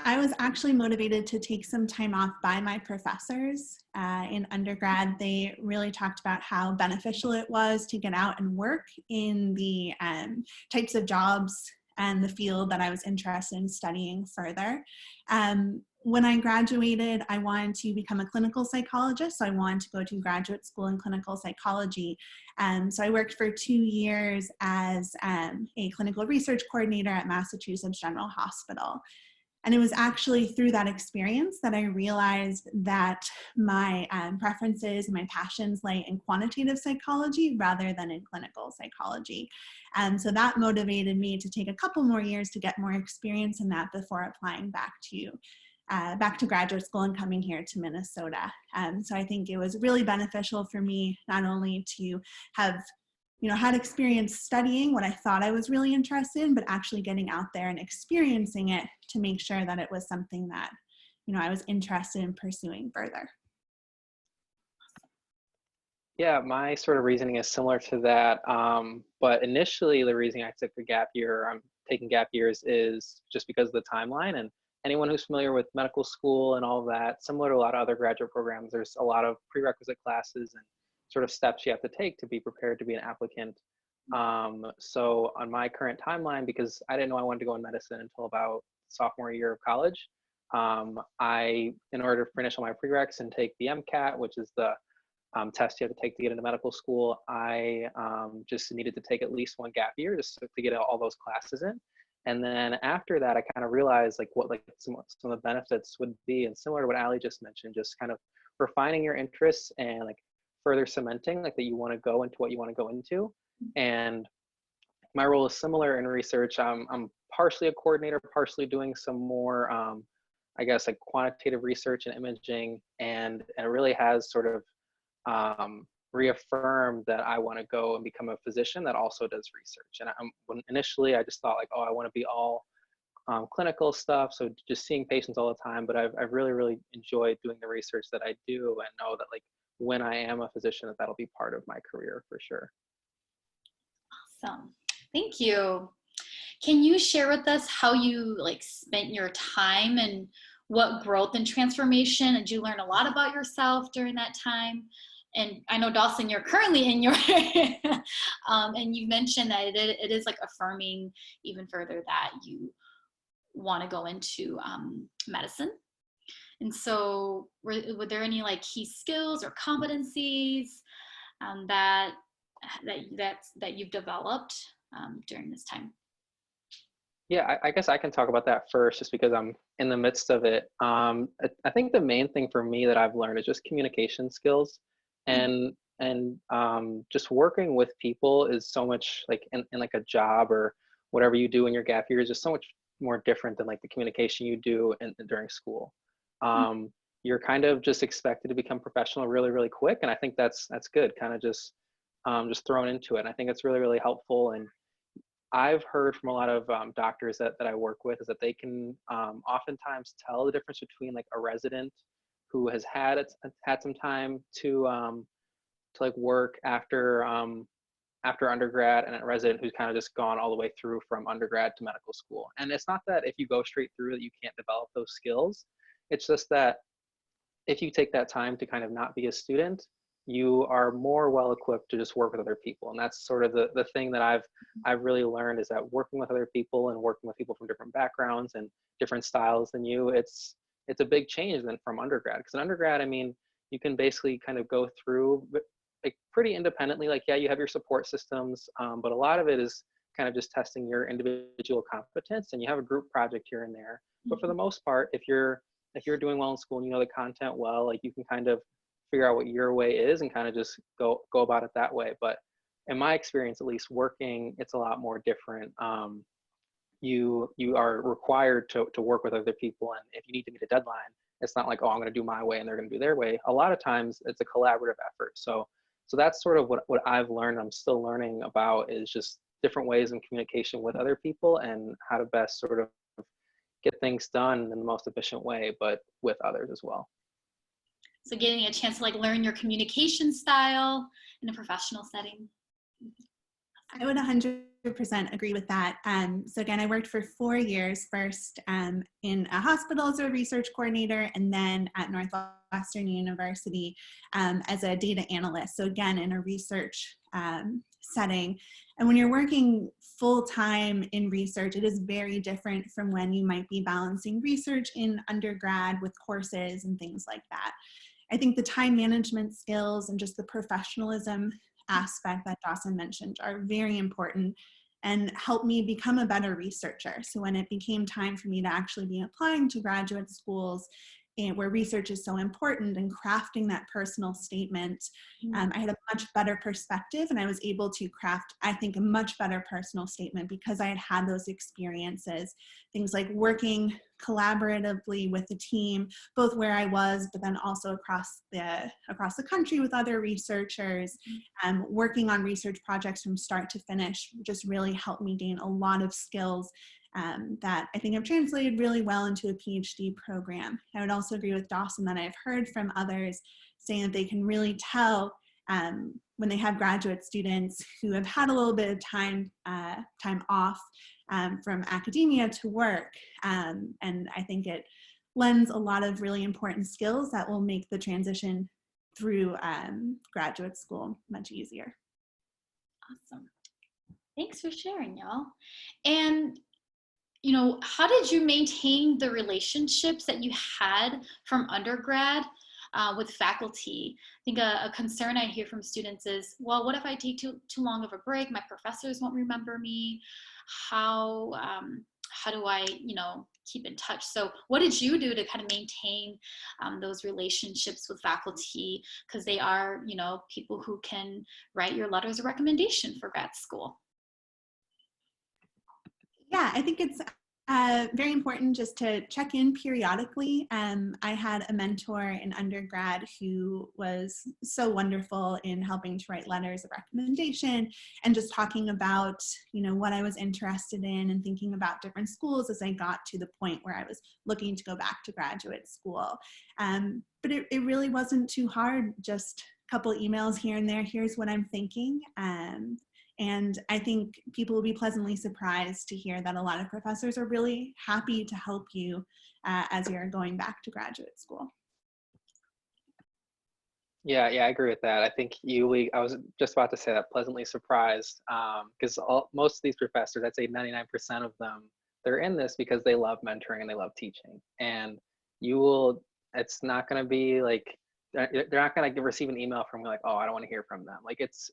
I was actually motivated to take some time off by my professors in undergrad. They really talked about how beneficial it was to get out and work in the types of jobs and the field that I was interested in studying further. When I graduated, I wanted to become a clinical psychologist. So I wanted to go to graduate school in clinical psychology. So I worked for 2 years as a clinical research coordinator at Massachusetts General Hospital. And it was actually through that experience that I realized that my preferences and my passions lay in quantitative psychology rather than in clinical psychology. And so that motivated me to take a couple more years to get more experience in that before applying back to graduate school and coming here to Minnesota. So I think it was really beneficial for me not only to have had experience studying what I thought I was really interested in, but actually getting out there and experiencing it to make sure that it was something that, I was interested in pursuing further. Yeah, my sort of reasoning is similar to that. But initially the reason I took the gap year, I'm taking gap years, is just because of the timeline. And anyone who's familiar with medical school and all of that, similar to a lot of other graduate programs, there's a lot of prerequisite classes and sort of steps you have to take to be prepared to be an applicant. So on my current timeline, because I didn't know I wanted to go in medicine until about sophomore year of college, in order to finish all my prereqs and take the MCAT, which is the test you have to take to get into medical school, I just needed to take at least one gap year just to get all those classes in. And then after that, I kind of realized what some of the benefits would be, and similar to what Allie just mentioned, just kind of refining your interests and further cementing that you want to go into what you want to go into. And my role is similar in research. I'm partially a coordinator, partially doing some more, quantitative research and imaging, and it really has sort of reaffirmed that I want to go and become a physician that also does research. And initially I just thought I want to be all clinical stuff, so just seeing patients all the time, but I've really, really enjoyed doing the research that I do, and know that when I am a physician, that'll be part of my career for sure. Awesome. Thank you. Can you share with us how you spent your time and what growth and transformation did you learn a lot about yourself during that time? And I know, Dawson, you're currently in your, and you mentioned that it is affirming even further that you want to go into medicine. And so were there any key skills or competencies that you've developed during this time? Yeah, I guess I can talk about that first, just because I'm in the midst of it. I think the main thing for me that I've learned is just communication skills, and just working with people is so much in a job or whatever you do in your gap year is just so much more different than the communication you do during school. You're kind of just expected to become professional really, really quick, and I think that's good, kind of just thrown into it. And I think it's really, really helpful. And I've heard from a lot of doctors that I work with is that they can oftentimes tell the difference between a resident who has had some time to work after undergrad, and a resident who's kind of just gone all the way through from undergrad to medical school. And it's not that if you go straight through that you can't develop those skills. It's just that if you take that time to kind of not be a student, you are more well equipped to just work with other people. And that's sort of the thing that I've really learned, is that working with other people and working with people from different backgrounds and different styles than you, it's a big change than from undergrad. Because in undergrad, you can basically kind of go through pretty independently. Yeah, you have your support systems, but a lot of it is kind of just testing your individual competence, and you have a group project here and there. But for the most part, if you're doing well in school and you know the content well, you can kind of figure out what your way is and kind of just go about it that way. But in my experience, at least working, it's a lot more different. You are required to work with other people, and if you need to meet a deadline, it's not I'm going to do my way and they're going to do their way. A lot of times it's a collaborative effort. So that's sort of what I've learned. I'm still learning about, is just different ways in communication with other people and how to best sort of get things done in the most efficient way, but with others as well. So getting a chance to learn your communication style in a professional setting. I would 100% agree with that. So again, I worked for 4 years, first in a hospital as a research coordinator, and then at Northwestern University as a data analyst. So again, in a research setting. And when you're working full-time in research, it is very different from when you might be balancing research in undergrad with courses and things like that. I think the time management skills and just the professionalism aspect that Dawson mentioned are very important and helped me become a better researcher. So when it became time for me to actually be applying to graduate schools where research is so important and crafting that personal statement, I had a much better perspective, and I was able to craft, I think, a much better personal statement because I had had those experiences, things like working collaboratively with the team, both where I was, but then also across the country with other researchers, working on research projects from start to finish just really helped me gain a lot of skills that I think have translated really well into a PhD program. I would also agree with Dawson that I've heard from others saying that they can really tell when they have graduate students who have had a little bit of time off from academia to work. And I think it lends a lot of really important skills that will make the transition through graduate school much easier. Awesome. Thanks for sharing, y'all. And you know, how did you maintain the relationships that you had from undergrad with faculty? I think a concern I hear from students is, well, what if I take too long of a break? My professors won't remember me. How do I, you know, keep in touch? So what did you do to kind of maintain those relationships with faculty? Because they are, you know, people who can write your letters of recommendation for grad school. Yeah, I think it's very important just to check in periodically. I had a mentor in undergrad who was so wonderful in helping to write letters of recommendation and just talking about, you know, what I was interested in and thinking about different schools as I got to the point where I was looking to go back to graduate school. But it really wasn't too hard, just a couple emails here and there. Here's what I'm thinking. And I think people will be pleasantly surprised to hear that a lot of professors are really happy to help you as you're going back to graduate school. Yeah, I agree with that. I think I was just about to say that, pleasantly surprised, because most of these professors, I'd say 99% of them, they're in this because they love mentoring and they love teaching. And it's not going to be like, they're not going to receive an email from me like, oh, I don't want to hear from them. Like it's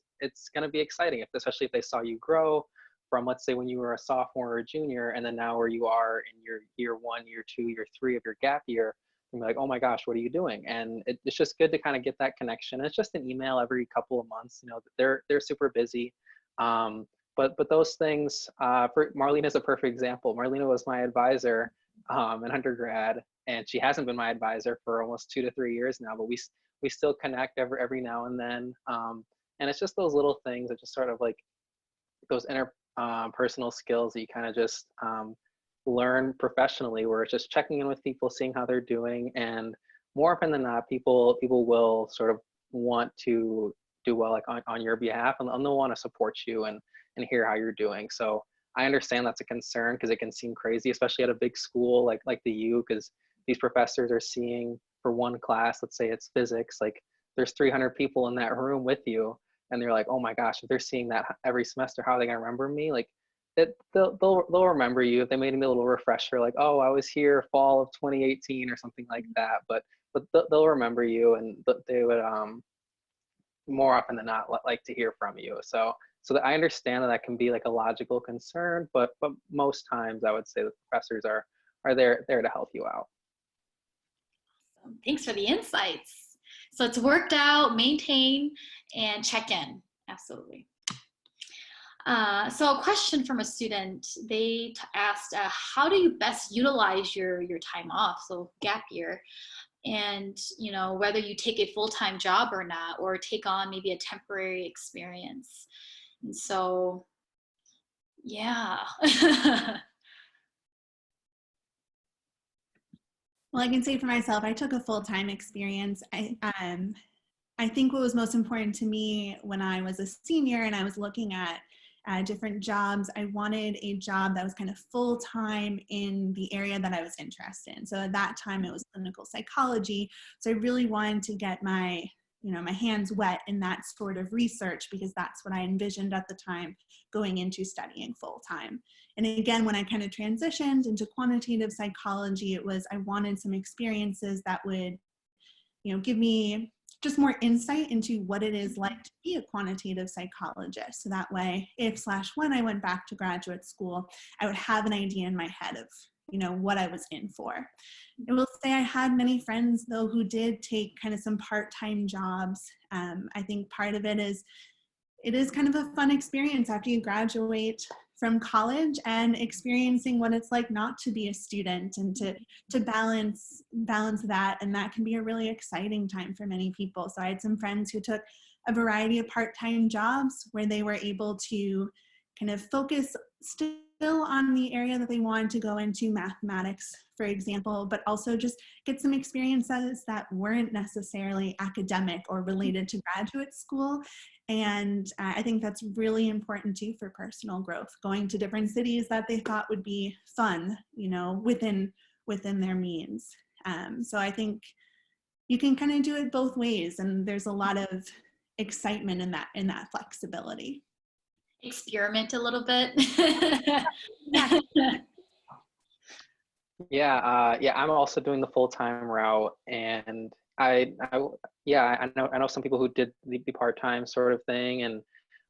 going to be exciting, especially if they saw you grow from, let's say, when you were a sophomore or a junior, and then now where you are in your year 1, year 2, year 3 of your gap year, and be like, oh my gosh, what are you doing? And it's just good to kind of get that connection. It's just an email every couple of months. You know, they're super busy. But those things, Marlena is a perfect example. Marlena was my advisor in undergrad, and she hasn't been my advisor for almost 2 to 3 years now, but we still connect every now and then. And it's just those little things that just sort of like those interpersonal skills that you kind of just learn professionally, where it's just checking in with people, seeing how they're doing. And more often than not, people will sort of want to do well, like on your behalf, and they'll want to support you and hear how you're doing. So I understand that's a concern because it can seem crazy, especially at a big school like the U, because these professors are seeing for one class, let's say it's physics, like there's 300 people in that room with you, and they're like, oh my gosh, if they're seeing that every semester, how are they gonna remember me? Like they'll remember you if they made me a little refresher, like, oh, I was here fall of 2018 or something like that. But they'll remember you, and they would more often than not like to hear from you. So that I understand that can be like a logical concern, but most times I would say the professors are there to help you out. Thanks for the insights. So it's worked out, maintain, and check in. Absolutely. So a question from a student, they asked, how do you best utilize your time off, so gap year, and you know, whether you take a full-time job or not, or take on maybe a temporary experience. And so, yeah. Well, I can say for myself, I took a full-time experience. I think what was most important to me when I was a senior and I was looking at different jobs. I wanted a job that was kind of full-time in the area that I was interested in. So at that time it was clinical psychology. So I really wanted to get my hands wet in that sort of research, because that's what I envisioned at the time going into studying full-time. And again, when I kind of transitioned into quantitative psychology, I wanted some experiences that would, give me just more insight into what it is like to be a quantitative psychologist. So that way, when I went back to graduate school, I would have an idea in my head of, what I was in for. I will say I had many friends, though, who did take kind of some part-time jobs. I think part of it is kind of a fun experience after you graduate from college and experiencing what it's like not to be a student, and to balance that. And that can be a really exciting time for many people. So I had some friends who took a variety of part-time jobs where they were able to kind of focus still on the area that they wanted to go into, mathematics, for example, but also just get some experiences that weren't necessarily academic or related to graduate school. And I think that's really important too for personal growth, going to different cities that they thought would be fun, within their means. So I think you can kind of do it both ways, and there's a lot of excitement in that flexibility. Experiment a little bit. Yeah, I'm also doing the full-time route, and I know some people who did the part-time sort of thing, and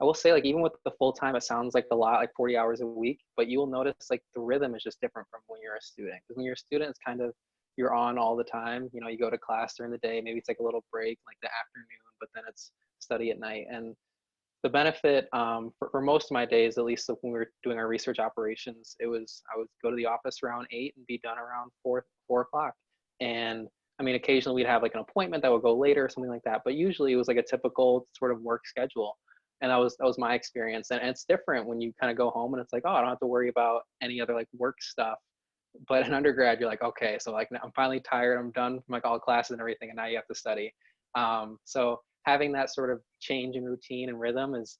I will say, like, even with the full-time, it sounds like a lot, like 40 hours a week, but you will notice like the rhythm is just different from when you're a student. Because when you're a student, it's kind of, you're on all the time. You go to class during the day, maybe it's like a little break, like the afternoon, but then it's study at night. And the benefit for most of my days, at least when we were doing our research operations, I would go to the office around 8 and be done around 4 o'clock. And I mean, occasionally we'd have like an appointment that would go later or something like that, but usually it was like a typical sort of work schedule. And that was my experience. And it's different when you kind of go home and it's like, oh, I don't have to worry about any other like work stuff. But in undergrad, you're like, okay, so like I'm finally tired, I'm done from like all classes and everything, and now you have to study. So having that sort of change in routine and rhythm is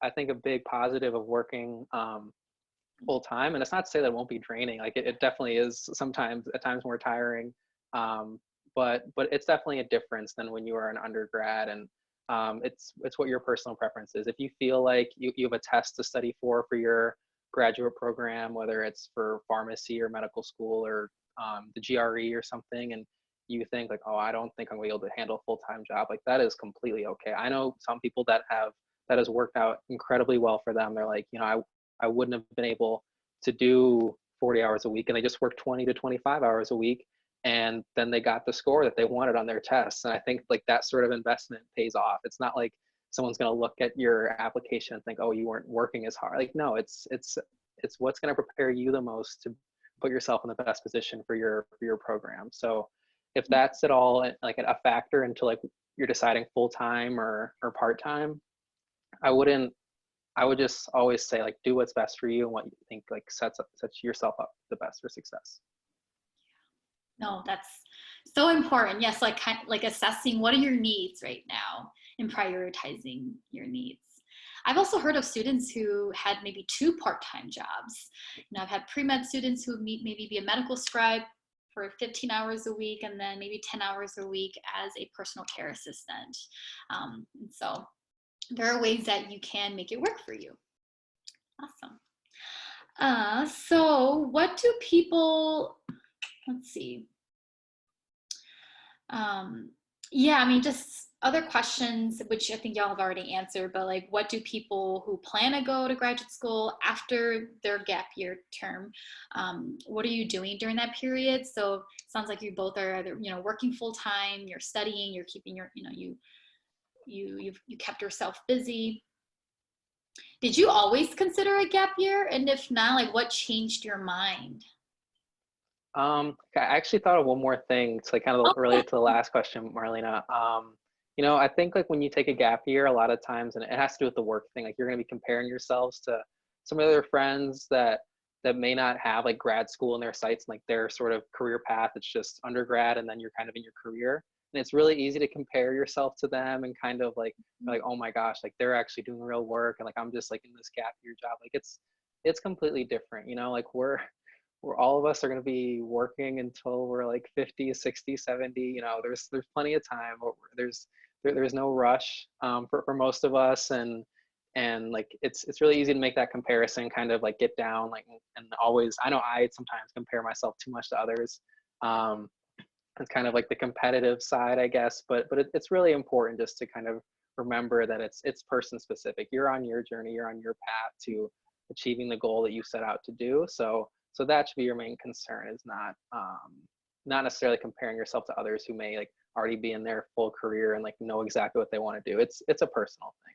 I think a big positive of working full time. And it's not to say that it won't be draining. Like it definitely is sometimes, at times, more tiring. But it's definitely a difference than when you are an undergrad. And it's what your personal preference is. If you feel like you have a test to study for your graduate program, whether it's for pharmacy or medical school or the GRE or something, and you think like, oh, I don't think I'm gonna be able to handle a full-time job, like that is completely okay. I know some people that has worked out incredibly well for them. They're like, I wouldn't have been able to do 40 hours a week, and they just worked 20 to 25 hours a week, and then they got the score that they wanted on their tests. And I think like that sort of investment pays off. It's not like someone's going to look at your application and think, oh, you weren't working as hard. Like, no, it's what's going to prepare you the most to put yourself in the best position for your program. So if that's at all like a factor into like you're deciding full-time or part-time, I would just always say like, do what's best for you and what you think like sets yourself up the best for success. No, that's so important. Yes, like assessing what are your needs right now and prioritizing your needs. I've also heard of students who had maybe 2 part-time jobs. I've had pre-med students who maybe be a medical scribe for 15 hours a week, and then maybe 10 hours a week as a personal care assistant. And so there are ways that you can make it work for you. Awesome. So what do people, let's see. Just other questions, which I think y'all have already answered, but like, what do people who plan to go to graduate school after their gap year term, what are you doing during that period? So it sounds like you both are either, working full time, you're studying, you're keeping your, you kept yourself busy. Did you always consider a gap year? And if not, like what changed your mind? I actually thought of one more thing to like kind of related to the last question, Marlena. I think like when you take a gap year, a lot of times, and it has to do with the work thing, like you're going to be comparing yourselves to some of their friends that may not have like grad school in their sights, and like their sort of career path. It's just undergrad, and then you're kind of in your career. and it's really easy to compare yourself to them and kind of like, oh my gosh, like they're actually doing real work, and like I'm just like in this gap year job. Like it's completely different, you know, like we're all of us are going to be working until we're like 50, 60, 70, you know, there's plenty of time. There's no rush for most of us, and like it's really easy to make that comparison, kind of like get down, like, and always, I know I sometimes compare myself too much to others. It's kind of like the competitive side, I guess, but it's really important just to kind of remember that it's person specific. You're on your journey, you're on your path to achieving the goal that you set out to do. So that should be your main concern, is not necessarily comparing yourself to others who may like already be in their full career and like know exactly what they want to do. It's a personal thing.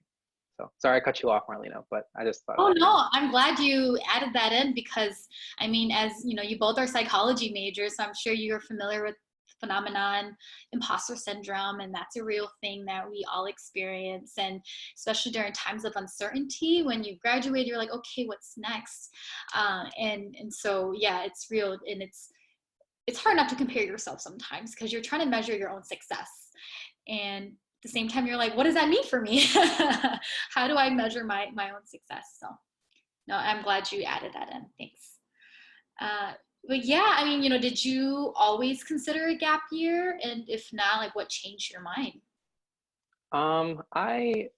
So sorry I cut you off, Marlena, but I just thought. Oh no, I'm glad you added that in, because I mean, as you know, you both are psychology majors, so I'm sure you're familiar with the phenomenon, imposter syndrome, and that's a real thing that we all experience. And especially during times of uncertainty, when you graduate, you're like, okay, what's next? And so yeah, it's real, and it's hard not to compare yourself sometimes, because you're trying to measure your own success, and at the same time you're like, what does that mean for me? How do I measure my own success? So no, I'm glad you added that in. Thanks. But yeah, I mean, you know, did you always consider a gap year? And if not, like what changed your mind? I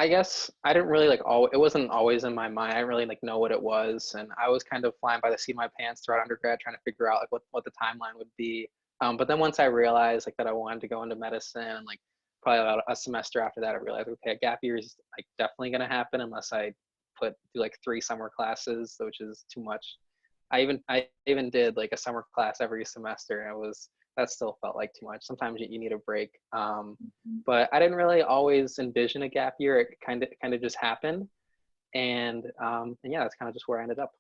guess I didn't really like it wasn't always in my mind. I didn't really like know what it was, and I was kind of flying by the seat of my pants throughout undergrad, trying to figure out like what the timeline would be. But then once I realized like that I wanted to go into medicine, and like probably about a semester after that, I realized, okay, a gap year is like definitely going to happen unless I do like 3 summer classes, which is too much. I even did like a summer class every semester, and that still felt like too much. Sometimes you need a break. But I didn't really always envision a gap year. It kind of just happened, and yeah, that's kind of just where I ended up.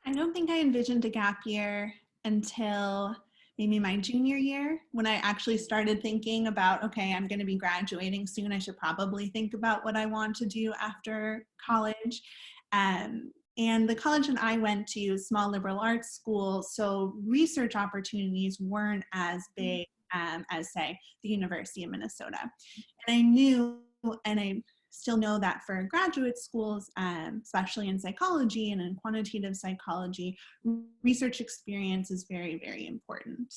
I don't think I envisioned a gap year until maybe my junior year, when I actually started thinking about, okay, I'm going to be graduating soon. I should probably think about what I want to do after college. And the college that I went to, small liberal arts school, so research opportunities weren't as big as, say, the University of Minnesota. And I knew, and I still know, that for graduate schools, especially in psychology and in quantitative psychology, research experience is very, very important.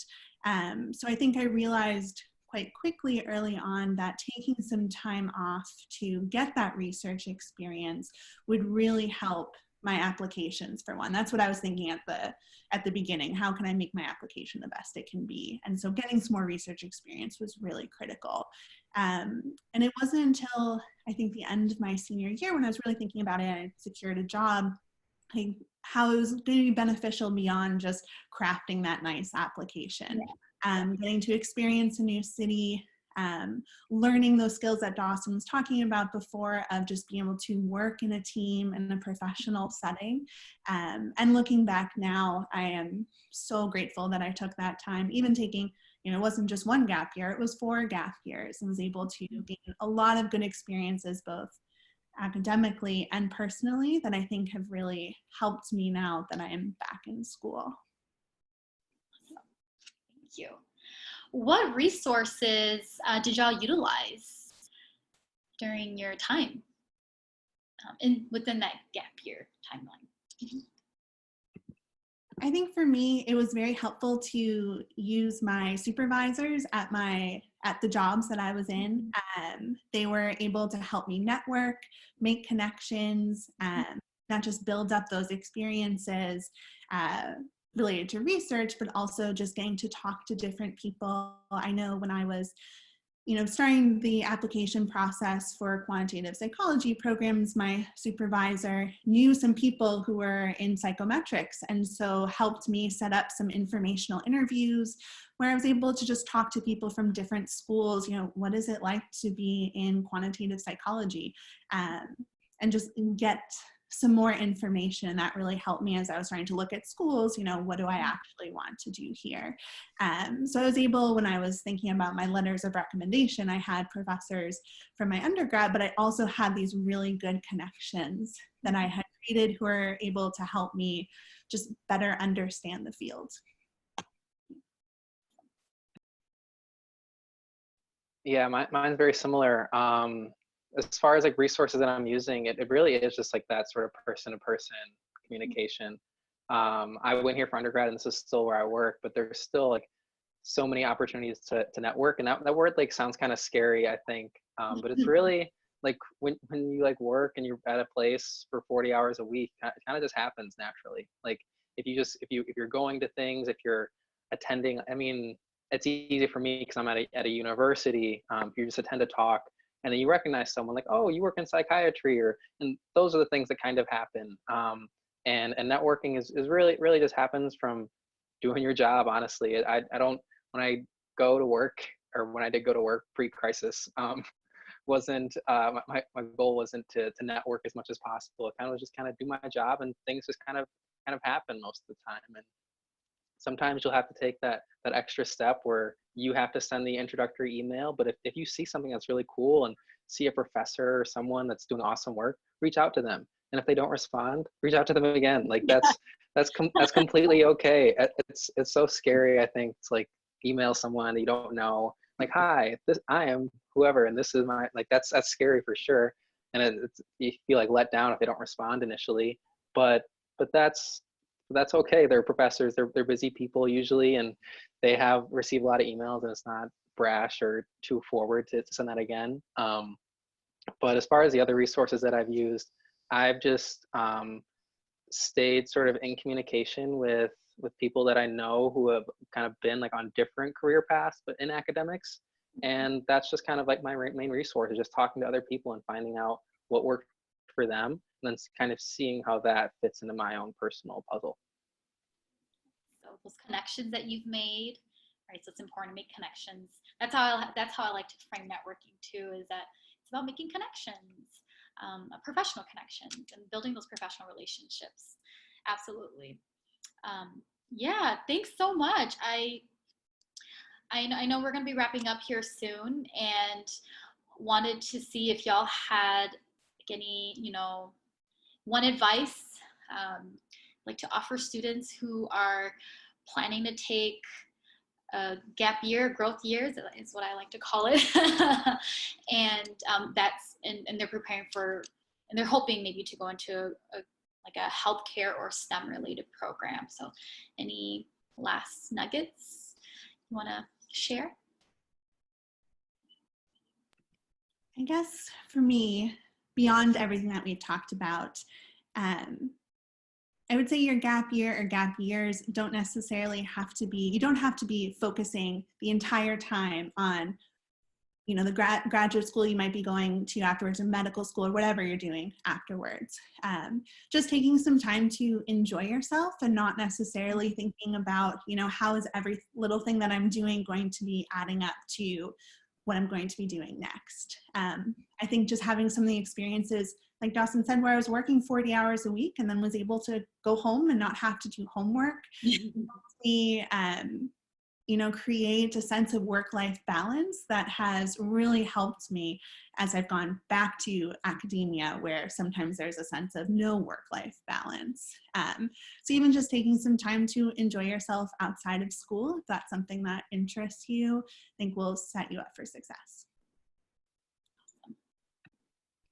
So I think I realized quite quickly early on that taking some time off to get that research experience would really help my applications, for one. That's what I was thinking at the beginning. How can I make my application the best it can be? And so getting some more research experience was really critical. And it wasn't until I think the end of my senior year, when I was really thinking about it, I secured a job, how it was going to be beneficial beyond just crafting that nice application. Getting to experience a new city, learning those skills that Dawson was talking about before, of just being able to work in a team in a professional setting. And looking back now, I am so grateful that I took that time, even taking, you know, it wasn't just one gap year, it was 4 gap years, and was able to gain a lot of good experiences, both academically and personally, that I think have really helped me now that I am back in school. Thank you. What resources did y'all utilize during your time within that gap year timeline? I think for me, it was very helpful to use my supervisors at the jobs that I was in. They were able to help me network, make connections, not just build up those experiences related to research, but also just getting to talk to different people. I know when I was, starting the application process for quantitative psychology programs, my supervisor knew some people who were in psychometrics, and so helped me set up some informational interviews where I was able to just talk to people from different schools. What is it like to be in quantitative psychology, and just get some more information. That really helped me as I was trying to look at schools, what do I actually want to do here? So I was able, when I was thinking about my letters of recommendation, I had professors from my undergrad, but I also had these really good connections that I had created who were able to help me just better understand the field. Yeah, mine's very similar. As far as like resources that I'm using, it really is just like that sort of person to person communication. I went here for undergrad and this is still where I work, but there's still like so many opportunities to network. And that word like sounds kind of scary, I think. But it's really like when you like work and you're at a place for 40 hours a week, it kind of just happens naturally. Like if you're going to things, if you're attending, I mean, it's easy for me because I'm at a university. If you just attend a talk and then you recognize someone like, oh, you work in psychiatry, and those are the things that kind of happen. And networking is really just happens from doing your job. Honestly, I don't, when I go to work, or when I did go to work pre-crisis, wasn't my goal wasn't to network as much as possible. It kind of was just kind of do my job, and things just kind of happen most of the time. And sometimes you'll have to take that extra step where you have to send the introductory email. But if you see something that's really cool and see a professor or someone that's doing awesome work, reach out to them. And if they don't respond, reach out to them again. Like that's completely okay. It's so scary, I think, to like email someone that you don't know, like, hi, I am whoever, and this is my, like, that's scary for sure. And you feel like let down if they don't respond initially, but that's okay. They're professors, they're busy people usually, and they have received a lot of emails, and it's not brash or too forward to send that again. But as far as the other resources that I've used, I've just stayed sort of in communication with people that I know who have kind of been like on different career paths, but in academics. And that's just kind of like my main resource, is just talking to other people and finding out what worked for them, and then kind of seeing how that fits into my own personal puzzle. So those connections that you've made, right? So it's important to make connections. That's how I like to frame networking too, is that it's about making connections, professional connections, and building those professional relationships. Absolutely. Yeah, thanks so much. I know we're going to be wrapping up here soon, and wanted to see if y'all had any, one advice like to offer students who are planning to take a gap year, growth years is what I like to call it. And and they're preparing for, and they're hoping maybe to go into like a healthcare or STEM related program. So any last nuggets you want to share? I guess for me, beyond everything that we've talked about, I would say your gap year or gap years don't necessarily have to be, you don't have to be focusing the entire time on, the graduate school you might be going to afterwards, or medical school, or whatever you're doing afterwards. Just taking some time to enjoy yourself and not necessarily thinking about, how is every little thing that I'm doing going to be adding up to what I'm going to be doing next. I think just having some of the experiences, like Dawson said, where I was working 40 hours a week and then was able to go home and not have to do homework, create a sense of work-life balance that has really helped me as I've gone back to academia, where sometimes there's a sense of no work-life balance. So even just taking some time to enjoy yourself outside of school, if that's something that interests you, I think will set you up for success.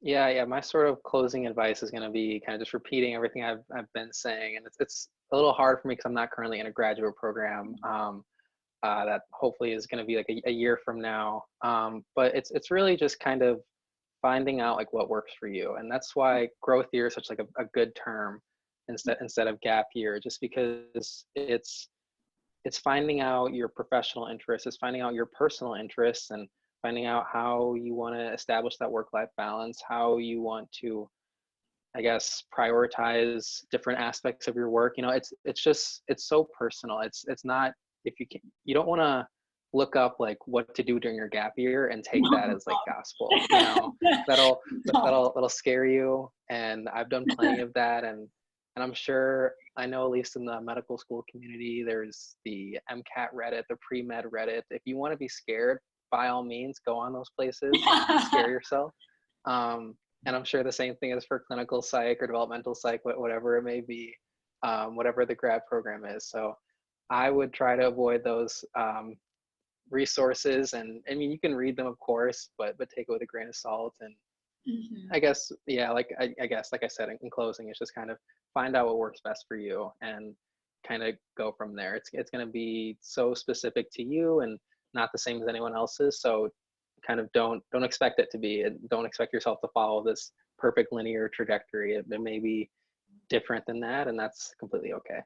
Yeah. My sort of closing advice is going to be kind of just repeating everything I've been saying, and it's a little hard for me because I'm not currently in a graduate program. That hopefully is going to be like a year from now. But it's really just kind of finding out like what works for you, and that's why growth year is such like a good term instead of gap year, just because it's finding out your professional interests, it's finding out your personal interests, and finding out how you want to establish that work-life balance, how you want to, I guess, prioritize different aspects of your work. It's so personal. It's not, if you don't want to look up like what to do during your gap year and take that as like gospel. That'll scare you. And I've done plenty of that, and I'm sure, I know at least in the medical school community, there's the MCAT Reddit, the pre-med Reddit. If you want to be scared, by all means, go on those places, scare yourself. And I'm sure the same thing is for clinical psych or developmental psych, whatever it may be, whatever the grad program is. So I would try to avoid those resources, and I mean, you can read them, of course, but take it with a grain of salt. And I guess, yeah, like I guess, like I said, in closing, it's just kind of find out what works best for you and kind of go from there. It's going to be so specific to you and not the same as anyone else's. So kind of don't expect it to be, and don't expect yourself to follow this perfect linear trajectory. It may be different than that, and that's completely okay.